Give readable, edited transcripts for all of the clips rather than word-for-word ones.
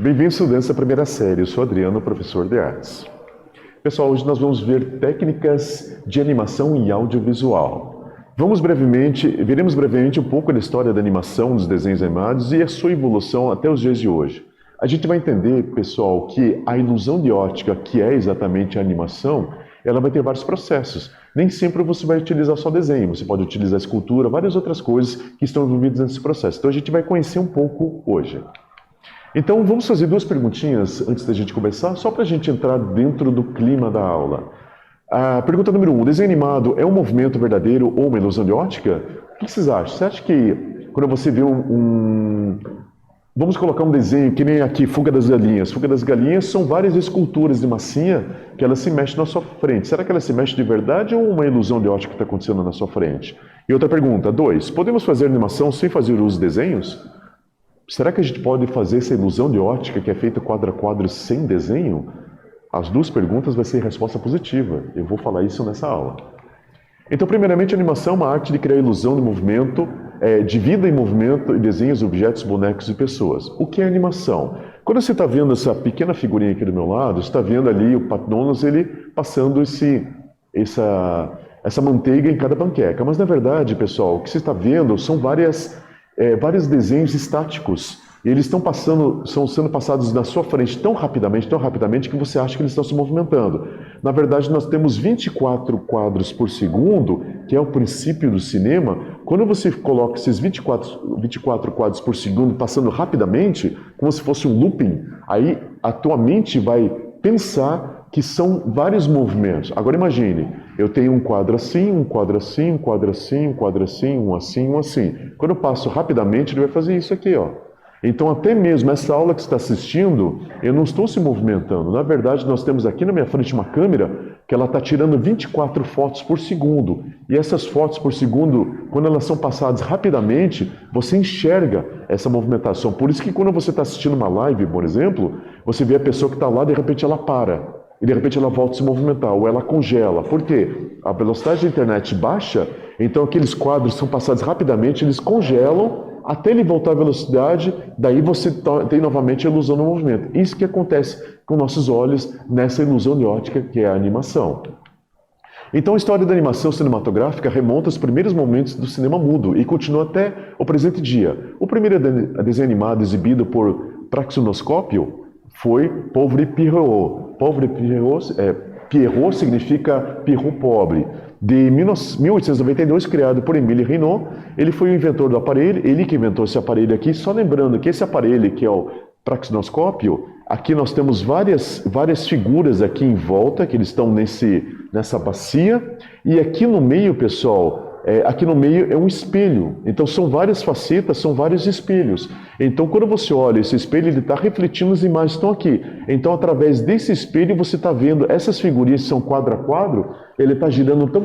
Bem-vindos, estudantes da primeira série. Eu sou Adriano, professor de artes. Pessoal, hoje nós vamos ver técnicas de animação e audiovisual. Veremos brevemente um pouco da história da animação, dos desenhos animados e a sua evolução até os dias de hoje. A gente vai entender, pessoal, que a ilusão de ótica, que é exatamente a animação, ela vai ter vários processos. Nem sempre você vai utilizar só desenho, você pode utilizar escultura, várias outras coisas que estão envolvidas nesse processo. Então a gente vai conhecer um pouco hoje. Então vamos fazer duas perguntinhas antes da gente começar, só para a gente entrar dentro do clima da aula. A pergunta número 1, o desenho animado é um movimento verdadeiro ou uma ilusão de ótica? O que vocês acham? Você acha que quando você vê Vamos colocar um desenho que nem aqui, Fuga das Galinhas. Fuga das Galinhas são várias esculturas de massinha que elas se mexem na sua frente. Será que elas se mexem de verdade ou uma ilusão de ótica que está acontecendo na sua frente? E outra pergunta, 2, podemos fazer animação sem fazer uso de desenhos? Será que a gente pode fazer essa ilusão de ótica que é feita quadro a quadro sem desenho? As duas perguntas vai ser resposta positiva. Eu vou falar isso nessa aula. Então, primeiramente, a animação é uma arte de criar ilusão de movimento, de vida em movimento e desenhos, objetos, bonecos e pessoas. O que é animação? Quando você está vendo essa pequena figurinha aqui do meu lado, você está vendo ali o Pat Donald, ele passando essa manteiga em cada panqueca. Mas, na verdade, pessoal, o que você está vendo são vários desenhos estáticos. E eles estão sendo passados na sua frente tão rapidamente, que você acha que eles estão se movimentando. Na verdade, nós temos 24 quadros por segundo, que é o princípio do cinema. Quando você coloca esses 24 quadros por segundo passando rapidamente, como se fosse um looping, aí a tua mente vai pensar que são vários movimentos. Agora imagine, eu tenho um quadro assim, um quadro assim, um quadro assim, um quadro assim, um assim, um assim. Quando eu passo rapidamente, ele vai fazer isso aqui, ó. Então, até mesmo essa aula que você está assistindo, eu não estou se movimentando. Na verdade, nós temos aqui na minha frente uma câmera que ela está tirando 24 fotos por segundo. E essas fotos por segundo, quando elas são passadas rapidamente, você enxerga essa movimentação. Por isso que quando você está assistindo uma live, por exemplo, você vê a pessoa que está lá, de repente ela para. E de repente ela volta a se movimentar, ou ela congela. Por quê? A velocidade da internet baixa, então aqueles quadros são passados rapidamente, eles congelam, até ele voltar à velocidade, daí você tem novamente a ilusão do movimento. Isso que acontece com nossos olhos nessa ilusão de ótica que é a animação. Então a história da animação cinematográfica remonta aos primeiros momentos do cinema mudo e continua até o presente dia. O primeiro desenho animado exibido por Praxinoscópio foi Pauvre Pierrot. Pauvre Pierrot, Pierrot significa Pierrot pobre. De 1892, criado por Émile Reynaud, ele foi o inventor do aparelho, ele que inventou esse aparelho aqui, só lembrando que esse aparelho que é o praxinoscópio, aqui nós temos várias figuras aqui em volta, que eles estão nessa bacia, e aqui no meio, pessoal, aqui no meio é um espelho, então são várias facetas, são vários espelhos. Então quando você olha esse espelho, ele está refletindo as imagens que estão aqui. Então através desse espelho você está vendo essas figurinhas que são quadro a quadro, ele está girando tão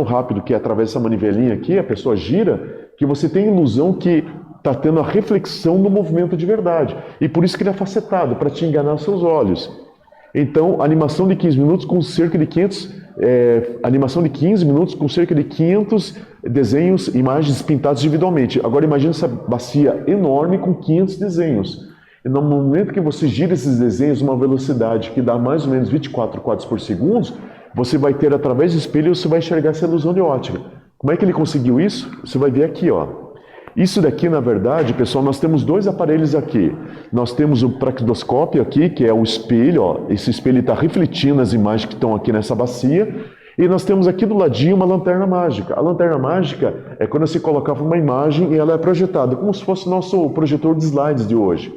rápido que através dessa manivelinha aqui, a pessoa gira, que você tem a ilusão que está tendo a reflexão do movimento de verdade. E por isso que ele é facetado, para te enganar os seus olhos. Então, animação de 15 minutos com cerca de 500... animação de 15 minutos com cerca de 500 desenhos, imagens pintadas individualmente. Agora imagine essa bacia enorme com 500 desenhos. E no momento que você gira esses desenhos numa velocidade que dá mais ou menos 24 quadros por segundo, você vai ter através do espelho, você vai enxergar essa ilusão de ótica. Como é que ele conseguiu isso? Você vai ver aqui, ó. Isso daqui, na verdade, pessoal, nós temos dois aparelhos aqui. Nós temos o praxidoscópio aqui, que é o espelho, ó. Esse espelho está refletindo as imagens que estão aqui nessa bacia. E nós temos aqui do ladinho uma lanterna mágica. A lanterna mágica é quando você colocava uma imagem e ela é projetada, como se fosse o nosso projetor de slides de hoje.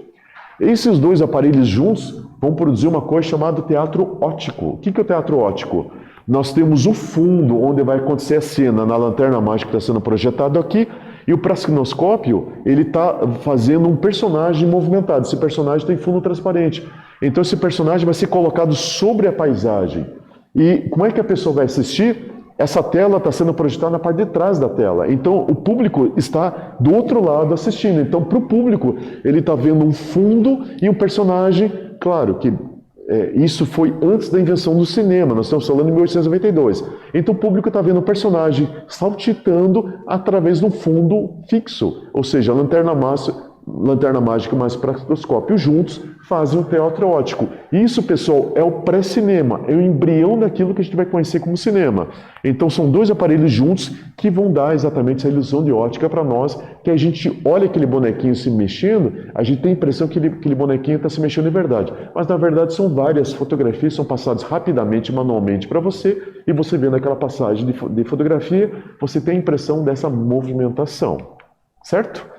Esses dois aparelhos juntos vão produzir uma coisa chamada teatro óptico. O que é o teatro óptico? Nós temos o fundo onde vai acontecer a cena na lanterna mágica que está sendo projetado aqui, e o praxinoscópio, ele está fazendo um personagem movimentado. Esse personagem tem fundo transparente. Então esse personagem vai ser colocado sobre a paisagem. E como é que a pessoa vai assistir? Essa tela está sendo projetada na parte de trás da tela. Então o público está do outro lado assistindo. Então para o público, ele está vendo um fundo e um personagem. Claro que isso foi antes da invenção do cinema, nós estamos falando em 1892. Então o público está vendo o personagem saltitando através de um fundo fixo, ou seja, a lanterna Lanterna Mágica mais Praxetascópio juntos fazem um teatro óptico. Isso, pessoal, é o pré-cinema, é o embrião daquilo que a gente vai conhecer como cinema. Então são dois aparelhos juntos que vão dar exatamente essa ilusão de ótica para nós, que a gente olha aquele bonequinho se mexendo, a gente tem a impressão que aquele bonequinho está se mexendo de verdade. Mas na verdade são várias fotografias, são passadas rapidamente, manualmente para você, e você vendo aquela passagem de fotografia, você tem a impressão dessa movimentação, certo?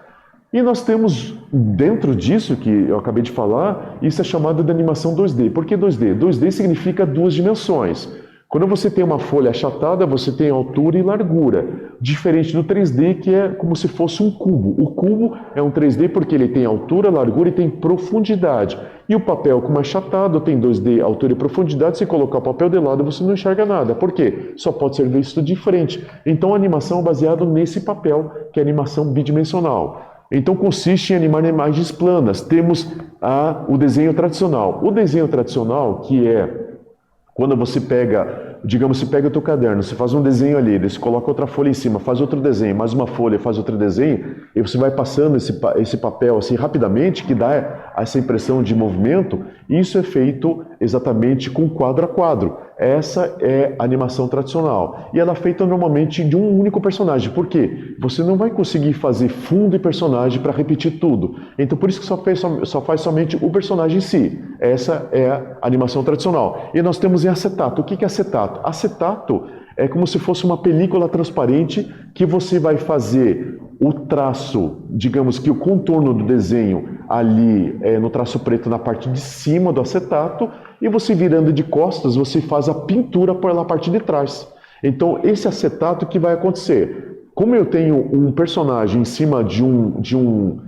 E nós temos, dentro disso que eu acabei de falar, isso é chamado de animação 2D. Por que 2D? 2D significa duas dimensões. Quando você tem uma folha achatada, você tem altura e largura. Diferente do 3D, que é como se fosse um cubo. O cubo é um 3D porque ele tem altura, largura e tem profundidade. E o papel, como é achatado, tem 2D, altura e profundidade. Se colocar o papel de lado, você não enxerga nada. Por quê? Só pode ser visto de frente. Então a animação é baseada nesse papel, que é a animação bidimensional. Então consiste em animar imagens planas. Temos o desenho tradicional. O desenho tradicional, que é quando você pega, digamos, você pega o teu caderno, você faz um desenho ali, você coloca outra folha em cima, faz outro desenho, mais uma folha, faz outro desenho, e você vai passando esse papel assim rapidamente, que dá essa impressão de movimento. Isso é feito exatamente com quadro a quadro. Essa é a animação tradicional. E ela é feita normalmente de um único personagem. Por quê? Você não vai conseguir fazer fundo e personagem para repetir tudo. Então por isso que só faz somente o personagem em si. Essa é a animação tradicional. E nós temos em acetato. O que é acetato? Acetato é como se fosse uma película transparente que você vai fazer o traço, digamos que o contorno do desenho ali no traço preto na parte de cima do acetato, e você virando de costas, você faz a pintura pela parte de trás. Então esse acetato que vai acontecer, como eu tenho um personagem em cima de um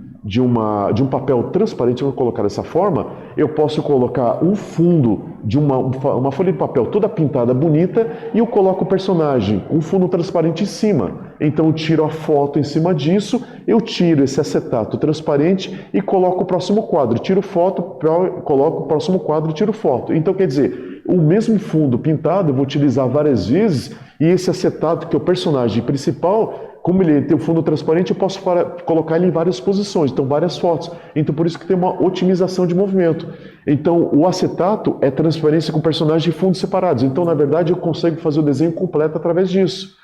papel transparente, eu vou colocar dessa forma, eu posso colocar um fundo de uma folha de papel toda pintada, bonita, e eu coloco o personagem com um fundo transparente em cima. Então eu tiro a foto em cima disso, eu tiro esse acetato transparente e coloco o próximo quadro. Tiro foto, coloco o próximo quadro e tiro foto. Então quer dizer, o mesmo fundo pintado eu vou utilizar várias vezes, e esse acetato, que é o personagem principal, como ele tem o fundo transparente, eu posso colocar ele em várias posições, então várias fotos. Então por isso que tem uma otimização de movimento. Então o acetato é transparência com personagem e fundos separados. Então na verdade eu consigo fazer o desenho completo através disso.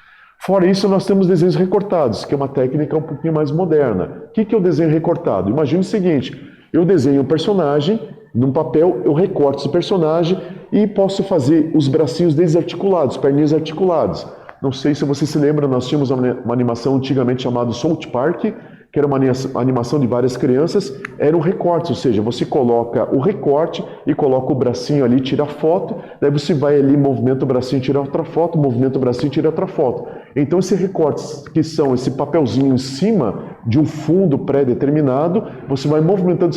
Fora isso, nós temos desenhos recortados, que é uma técnica um pouquinho mais moderna. O que é o desenho recortado? Imagine o seguinte, eu desenho um personagem num papel, eu recorto esse personagem e posso fazer os bracinhos desarticulados, perninhas articuladas. Não sei se você se lembra, nós tínhamos uma animação antigamente chamada South Park, que era uma animação de várias crianças, eram recortes, ou seja, você coloca o recorte e coloca o bracinho ali, tira a foto, daí você vai ali, movimenta o bracinho, tira outra foto, movimenta o bracinho, tira outra foto. Então esses recortes, que são esse papelzinho em cima de um fundo pré-determinado, você vai movimentando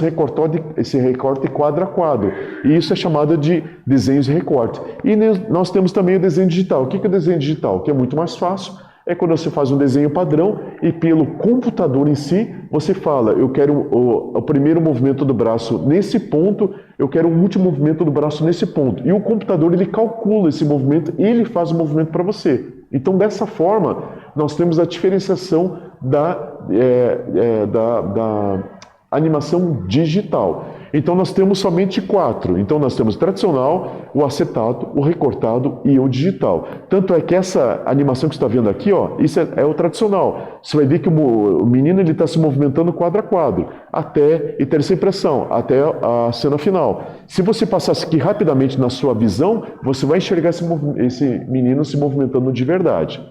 esse recorte quadro a quadro. E isso é chamado de desenhos de recorte. E nós temos também o desenho digital. O que é o desenho digital? Que é muito mais fácil. É quando você faz um desenho padrão e pelo computador em si, você fala, eu quero o primeiro movimento do braço nesse ponto, eu quero o último movimento do braço nesse ponto. E o computador, ele calcula esse movimento e ele faz o movimento para você. Então, dessa forma, nós temos a diferenciação da animação digital. Então nós temos somente 4. Então nós temos o tradicional, o acetato, o recortado e o digital. Tanto é que essa animação que você está vendo aqui, ó, isso é o tradicional. Você vai ver que o menino está se movimentando quadro a quadro, até e ter essa impressão, até a cena final. Se você passar isso aqui rapidamente na sua visão, você vai enxergar esse menino se movimentando de verdade.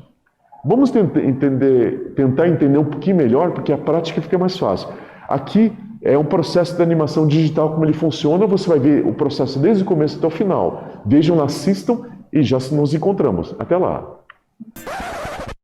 Vamos tentar entender um pouquinho melhor, porque a prática fica mais fácil. Aqui é um processo de animação digital, como ele funciona. Você vai ver o processo desde o começo até o final. Vejam, assistam e já nos encontramos. Até lá!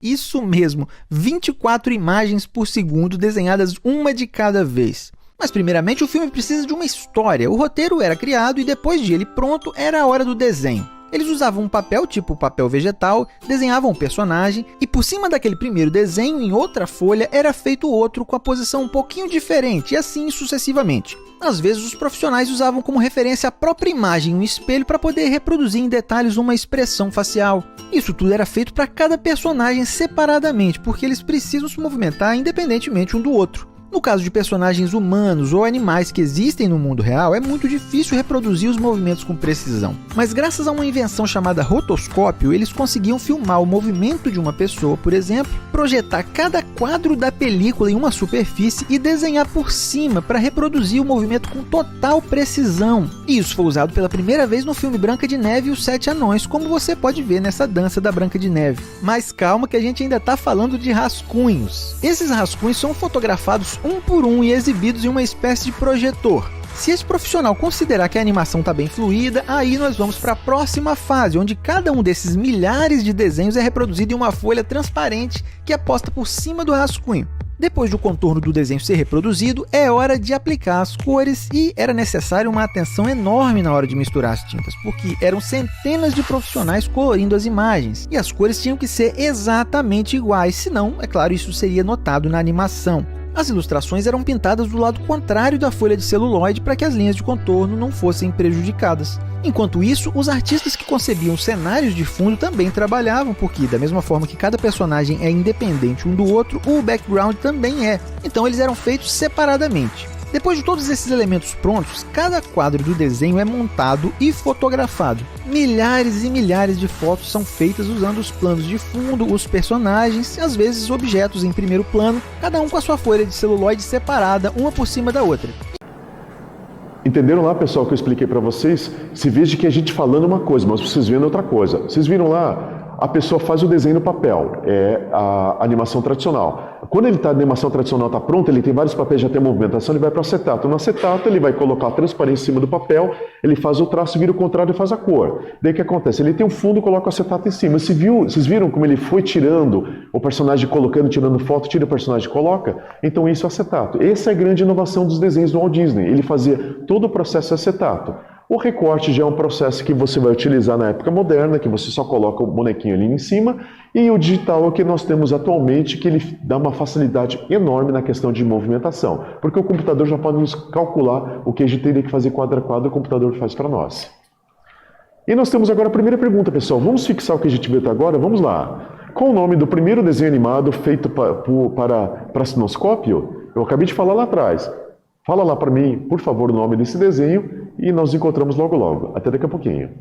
Isso mesmo, 24 imagens por segundo desenhadas uma de cada vez. Mas primeiramente o filme precisa de uma história. O roteiro era criado e depois de ele pronto, era a hora do desenho. Eles usavam um papel tipo papel vegetal, desenhavam um personagem e por cima daquele primeiro desenho, em outra folha, era feito outro com a posição um pouquinho diferente e assim sucessivamente. Às vezes os profissionais usavam como referência a própria imagem, um espelho, para poder reproduzir em detalhes uma expressão facial. Isso tudo era feito para cada personagem separadamente, porque eles precisam se movimentar independentemente um do outro. No caso de personagens humanos ou animais que existem no mundo real, é muito difícil reproduzir os movimentos com precisão. Mas graças a uma invenção chamada rotoscópio, eles conseguiam filmar o movimento de uma pessoa, por exemplo, projetar cada quadro da película em uma superfície e desenhar por cima para reproduzir o movimento com total precisão. E isso foi usado pela primeira vez no filme Branca de Neve e os Sete Anões, como você pode ver nessa dança da Branca de Neve. Mas calma que a gente ainda está falando de rascunhos. Esses rascunhos são fotografados um por um e exibidos em uma espécie de projetor. Se esse profissional considerar que a animação está bem fluida, aí nós vamos para a próxima fase, onde cada um desses milhares de desenhos é reproduzido em uma folha transparente que é posta por cima do rascunho. Depois do contorno do desenho ser reproduzido, é hora de aplicar as cores e era necessário uma atenção enorme na hora de misturar as tintas, porque eram centenas de profissionais colorindo as imagens, e as cores tinham que ser exatamente iguais, senão, é claro, isso seria notado na animação. As ilustrações eram pintadas do lado contrário da folha de celuloide para que as linhas de contorno não fossem prejudicadas. Enquanto isso, os artistas que concebiam cenários de fundo também trabalhavam, porque da mesma forma que cada personagem é independente um do outro, o background também é. Então eles eram feitos separadamente. Depois de todos esses elementos prontos, cada quadro do desenho é montado e fotografado. Milhares e milhares de fotos são feitas usando os planos de fundo, os personagens e às vezes objetos em primeiro plano, cada um com a sua folha de celuloide separada, uma por cima da outra. Entenderam lá, pessoal, que eu expliquei para vocês? Se veja que a gente falando uma coisa, mas vocês vendo outra coisa. Vocês viram lá? A pessoa faz o desenho no papel, é a animação tradicional. Quando ele a animação tradicional está pronta, ele tem vários papéis, já tem movimentação, ele vai para o acetato. No acetato, ele vai colocar a transparência em cima do papel, ele faz o traço, vira o contrário e faz a cor. Daí o que acontece? Ele tem um fundo e coloca o acetato em cima. Vocês viram como ele foi tirando o personagem, colocando, tirando foto, tira o personagem e coloca? Então isso é acetato. Essa é a grande inovação dos desenhos do Walt Disney. Ele fazia todo o processo acetato. O recorte já é um processo que você vai utilizar na época moderna, que você só coloca o bonequinho ali em cima, e o digital é o que nós temos atualmente, que ele dá uma facilidade enorme na questão de movimentação, porque o computador já pode nos calcular o que a gente teria que fazer quadro a quadro, o computador faz para nós. E nós temos agora a primeira pergunta, pessoal. Vamos fixar o que a gente viu até agora? Vamos lá. Qual o nome do primeiro desenho animado feito para cinoscópio? Eu acabei de falar lá atrás. Fala lá para mim, por favor, o nome desse desenho e nós nos encontramos logo logo. Até daqui a pouquinho.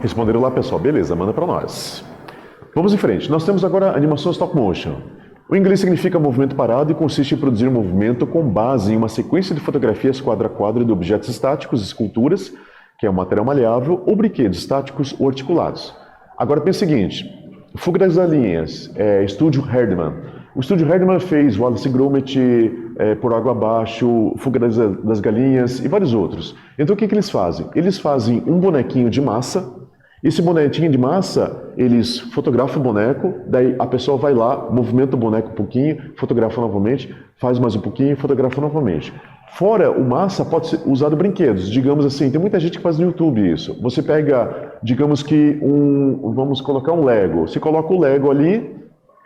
Responderam lá, pessoal. Beleza, manda para nós. Vamos em frente. Nós temos agora animação stop motion. O inglês significa movimento parado e consiste em produzir movimento com base em uma sequência de fotografias quadro a quadro de objetos estáticos, esculturas, que é um material maleável, ou brinquedos estáticos ou articulados. Agora pensa o seguinte, Fuga das Galinhas, Estúdio Herdman. O Estúdio Herdman fez Wallace e Gromit, Por Água Abaixo, Fuga das Galinhas e vários outros. Então o que eles fazem? Eles fazem um bonequinho de massa. Esse bonequinho de massa, eles fotografam o boneco, daí a pessoa vai lá, movimenta o boneco um pouquinho, fotografa novamente, faz mais um pouquinho, fotografa novamente. Fora o massa, pode ser usado brinquedos. Digamos assim, tem muita gente que faz no YouTube isso. Você pega, digamos que vamos colocar um Lego. Você coloca o Lego ali,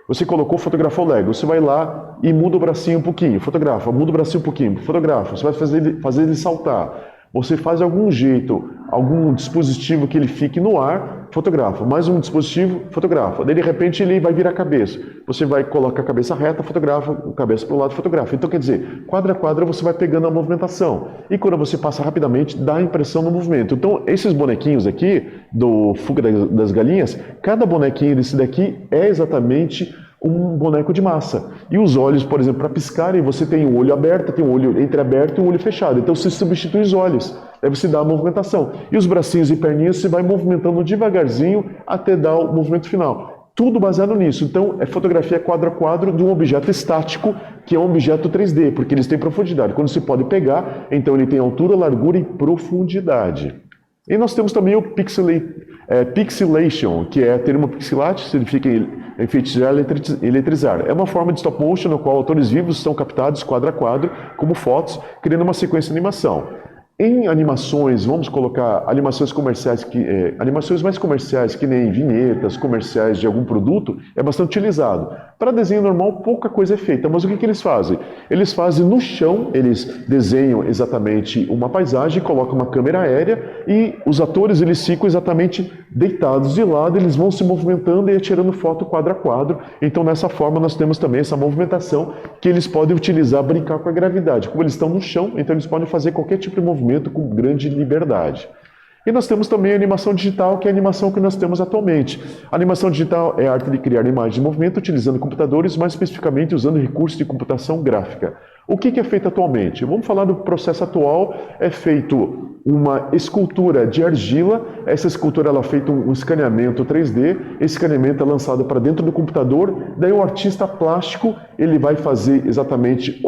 você colocou, fotografou o Lego. Você vai lá e muda o bracinho um pouquinho, fotografa, muda o bracinho um pouquinho, fotografa. Você vai fazer ele saltar. Você faz algum jeito, algum dispositivo que ele fique no ar, fotografa. Mais um dispositivo, fotografa. Daí, de repente, ele vai virar a cabeça. Você vai colocar a cabeça reta, fotografa, a cabeça para o lado, fotografa. Então, quer dizer, quadro a quadro você vai pegando a movimentação. E quando você passa rapidamente, dá a impressão no movimento. Então, esses bonequinhos aqui, do Fuga das Galinhas, cada bonequinho desse daqui é exatamente um boneco de massa. E os olhos, por exemplo, para piscarem, você tem um olho aberto, tem um olho entreaberto e um olho fechado. Então você substitui os olhos, aí você dá a movimentação. E os bracinhos e perninhas você vai movimentando devagarzinho até dar o movimento final. Tudo baseado nisso. Então é fotografia quadro a quadro de um objeto estático, que é um objeto 3D, porque eles têm profundidade. Quando você pode pegar, então ele tem altura, largura e profundidade. E nós temos também o pixelation, que é termo pixelate, significa enfatizar, eletrizar. É uma forma de stop motion no qual autores vivos são captados quadro a quadro, como fotos, criando uma sequência de animação. Em animações, vamos colocar animações comerciais, animações mais comerciais, que nem vinhetas, comerciais de algum produto, é bastante utilizado. Para desenho normal, pouca coisa é feita, mas o que eles fazem? Eles fazem no chão, eles desenham exatamente uma paisagem, colocam uma câmera aérea e os atores eles ficam exatamente deitados de lado, eles vão se movimentando e tirando foto quadro a quadro. Então, dessa forma, nós temos também essa movimentação que eles podem utilizar, brincar com a gravidade. Como eles estão no chão, então eles podem fazer qualquer tipo de movimento com grande liberdade. E nós temos também a animação digital, que é a animação que nós temos atualmente. A animação digital é a arte de criar imagens de movimento utilizando computadores, mais especificamente usando recursos de computação gráfica. O que é feito atualmente? Vamos falar do processo atual. É feito uma escultura de argila. Essa escultura ela é feita um escaneamento 3D. Esse escaneamento é lançado para dentro do computador. Daí o artista plástico ele vai fazer exatamente,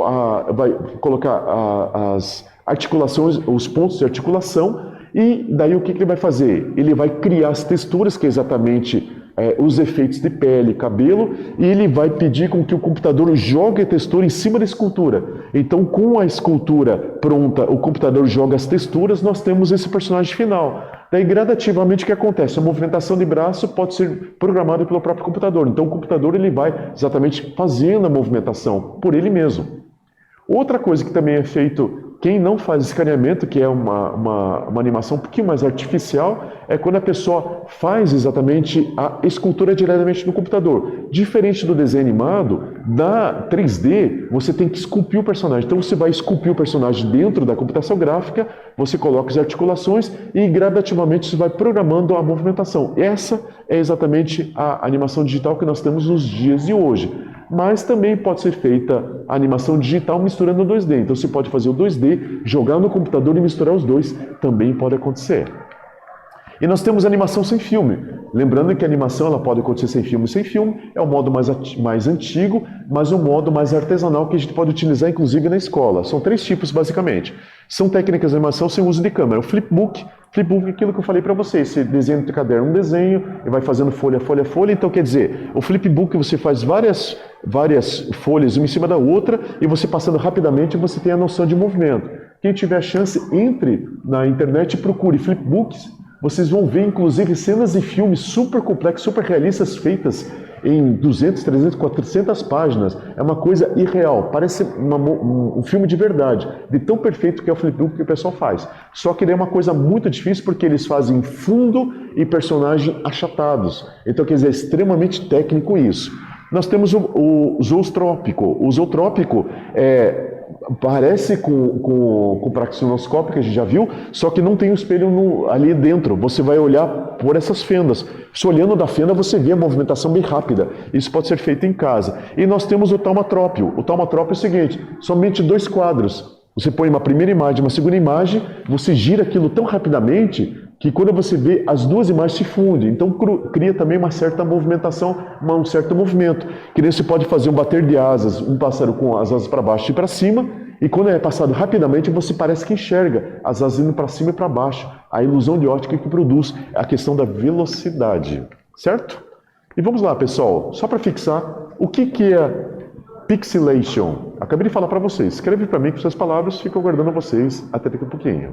vai colocar as articulações, os pontos de articulação, e daí o que ele vai fazer? Ele vai criar as texturas, que é exatamente os efeitos de pele, cabelo, e ele vai pedir com que o computador jogue a textura em cima da escultura. Então, com a escultura pronta, o computador joga as texturas, nós temos esse personagem final. Daí, gradativamente, o que acontece? A movimentação de braço pode ser programada pelo próprio computador. Então, o computador ele vai exatamente fazendo a movimentação por ele mesmo. Outra coisa que também é feito, quem não faz escaneamento, que é uma animação um pouquinho mais artificial, é quando a pessoa faz exatamente a escultura diretamente no computador. Diferente do desenho animado, da 3D, você tem que esculpir o personagem. Então você vai esculpir o personagem dentro da computação gráfica, você coloca as articulações e gradativamente você vai programando a movimentação. Essa é exatamente a animação digital que nós temos nos dias de hoje. Mas também pode ser feita a animação digital misturando o 2D. Então você pode fazer o 2D, jogar no computador e misturar os dois. Também pode acontecer. E nós temos animação sem filme. Lembrando que a animação ela pode acontecer sem filme. Sem filme é o modo mais antigo, mas um modo mais artesanal que a gente pode utilizar inclusive na escola. São 3 tipos basicamente. São técnicas de animação sem uso de câmera. O flipbook. Flipbook é aquilo que eu falei para vocês. Você desenha no caderno um desenho e vai fazendo folha, folha, folha. Então quer dizer, o flipbook você faz várias folhas uma em cima da outra e você passando rapidamente você tem a noção de movimento. Quem tiver a chance, entre na internet e procure flipbooks. Vocês vão ver, inclusive, cenas de filmes super complexos, super realistas, feitas em 200, 300, 400 páginas. É uma coisa irreal, parece um filme de verdade, de tão perfeito que é o flipbook que o pessoal faz. Só que ele é uma coisa muito difícil porque eles fazem fundo e personagem achatados. Então, quer dizer, é extremamente técnico isso. Nós temos o zoostrópico. O zootrópico Parece com o praxinoscópio que a gente já viu, só que não tem o espelho ali dentro. Você vai olhar por essas fendas. Se olhando da fenda, você vê a movimentação bem rápida. Isso pode ser feito em casa. E nós temos o taumatrópio. O taumatrópio é o seguinte, somente 2 quadros. Você põe uma primeira imagem, uma segunda imagem, você gira aquilo tão rapidamente que quando você vê, as 2 imagens se fundem. Então cria também uma certa movimentação, um certo movimento. Que nem você pode fazer um bater de asas, um pássaro com as asas para baixo e para cima, e quando é passado rapidamente, você parece que enxerga as asas indo para cima e para baixo. A ilusão de ótica que produz é a questão da velocidade, certo? E vamos lá, pessoal, só para fixar, o que é pixelation? Acabei de falar para vocês. Escreve para mim com suas palavras, fico aguardando vocês até daqui a pouquinho.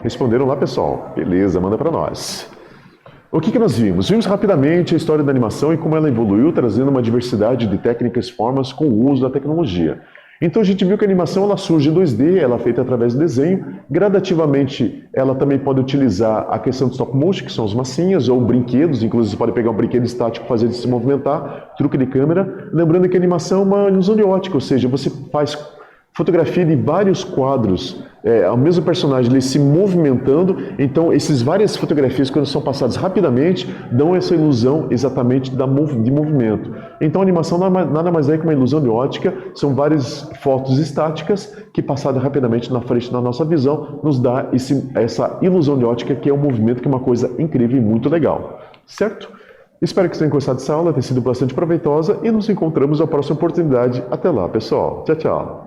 Responderam lá, pessoal? Beleza, manda para nós. O que nós vimos? Vimos rapidamente a história da animação e como ela evoluiu, trazendo uma diversidade de técnicas e formas com o uso da tecnologia. Então a gente viu que a animação ela surge em 2D, ela é feita através do desenho. Gradativamente, ela também pode utilizar a questão do stop motion, que são as massinhas, ou brinquedos. Inclusive, você pode pegar um brinquedo estático e fazer ele se movimentar, truque de câmera. Lembrando que a animação é uma ilusão de ótica, ou seja, você faz fotografia de vários quadros, o mesmo personagem ele se movimentando, então essas várias fotografias, quando são passadas rapidamente, dão essa ilusão exatamente de movimento. Então a animação nada mais é que uma ilusão de ótica, são várias fotos estáticas que passadas rapidamente na frente da nossa visão, nos dá essa ilusão de ótica que é um movimento que é uma coisa incrível e muito legal, certo? Espero que vocês tenham gostado dessa aula, tenha sido bastante proveitosa e nos encontramos na próxima oportunidade. Até lá, pessoal. Tchau, tchau.